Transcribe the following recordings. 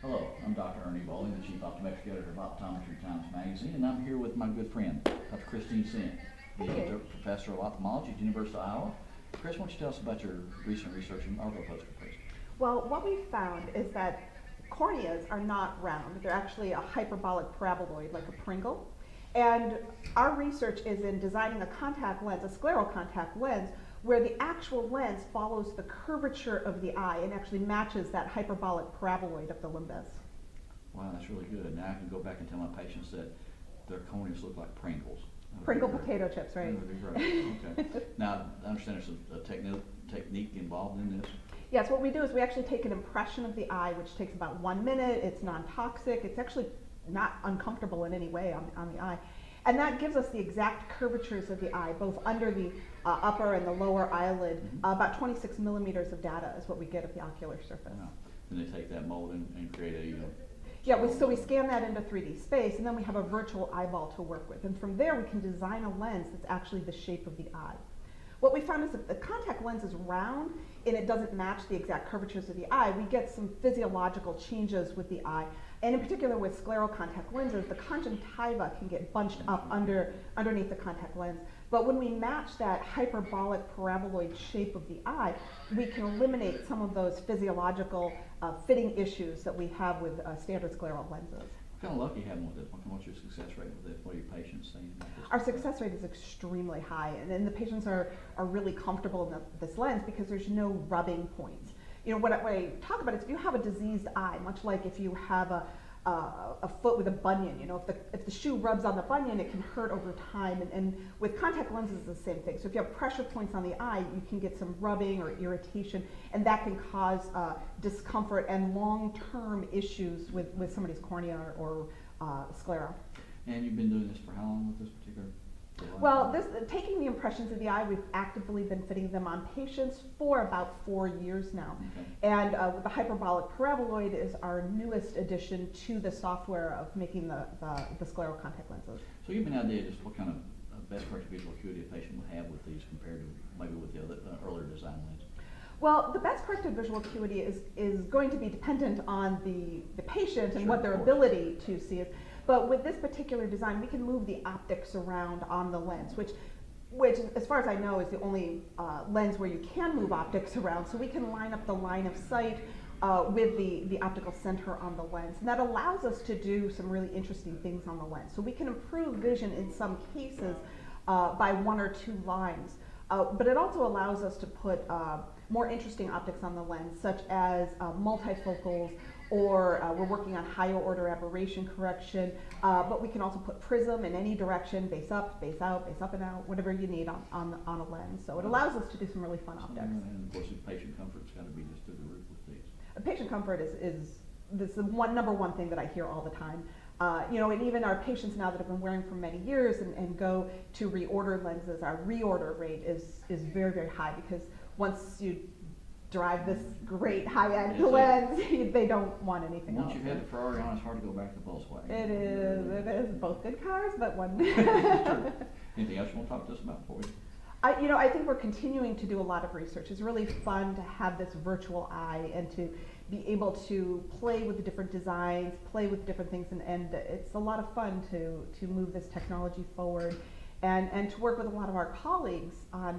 Hello, I'm Dr. Ernie, the Chief Optometric Editor of Optometry Times Magazine, and I'm here with my good friend, Dr. Christine Sindt, the Professor of Ophthalmology at the University of Iowa. Chris, why don't you tell us about your recent research in ARVO poster, please? Well, what we found is that corneas are not round. They're actually a hyperbolic paraboloid, like a Pringle. And our research is in designing a contact lens, a scleral contact lens, where the actual lens follows the curvature of the eye and actually matches that hyperbolic paraboloid of the limbus. Wow, that's really good. Now I can go back and tell my patients that their corneas look like Pringles. Pringle potato chips, right? That would be great. Okay. Now, I understand there's a technique involved in this. Yes, what we do is we actually take an impression of the eye, which takes about 1 minute. It's non-toxic. It's actually not uncomfortable in any way on the eye. And that gives us the exact curvatures of the eye, both under the upper and the lower eyelid. About 26 millimeters of data is what we get at the ocular surface. Wow. And they take that mold and create a... Yeah, so we scan that into 3D space, and then we have a virtual eyeball to work with. And from there, we can design a lens that's actually the shape of the eye. What we found is that the contact lens is round and it doesn't match the exact curvatures of the eye. We get some physiological changes with the eye. And in particular with scleral contact lenses, the conjunctiva can get bunched up underneath the contact lens. But when we match that hyperbolic paraboloid shape of the eye, we can eliminate some of those physiological fitting issues that we have with standard scleral lenses. What kind of luck you having with this? What's your success rate with this? What are your patients saying about this? Our success rate is extremely high, and the patients are really comfortable in this lens because there's no rubbing points. You know, what I talk about is if you have a diseased eye, much like if you have a foot with a bunion, you know, if the shoe rubs on the bunion, it can hurt over time. And with contact lenses, it's the same thing. So if you have pressure points on the eye, you can get some rubbing or irritation, and that can cause discomfort and long-term issues with somebody's cornea or sclera. And you've been doing this for how long with this particular device? Well, taking the impressions of the eye, we've actively been fitting them on patients for about 4 years now. Okay. And the hyperbolic paraboloid is our newest addition to the software of making the scleral contact lenses. So give me an idea just what kind of best corrected visual acuity a patient would have with these compared to maybe with the other earlier design lens. Well, the best corrected visual acuity is going to be dependent on the patient and what their ability to see is. But with this particular design, we can move the optics around on the lens, which as far as I know, is the only lens where you can move optics around. So we can line up the line of sight with the optical center on the lens. And that allows us to do some really interesting things on the lens. So we can improve vision in some cases by 1 or 2 lines. But it also allows us to put more interesting optics on the lens, such as multifocals, or we're working on higher order aberration correction, but we can also put prism in any direction, base up, base out, base up and out, whatever you need on a lens. So it allows us to do some really fun optics. And of course, the patient comfort's got to be just through the roof with these. Patient comfort is the number one thing that I hear all the time. You know, and even our patients now that have been wearing for many years and go to reorder lenses, our reorder rate is very, very high because once you drive this great high-end lens, they don't want anything else. Once you've had the Ferrari on, it's hard to go back to the Volkswagen. It is both good cars, but one. Anything else you want to talk to us about before we? I think we're continuing to do a lot of research. It's really fun to have this virtual eye and to be able to play with the different designs, play with different things, and it's a lot of fun to move this technology forward and to work with a lot of our colleagues on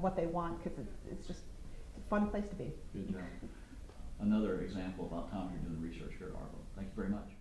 what they want, because it's just a fun place to be. Good job. Another example of optometry doing research here at ARVO. Thank you very much.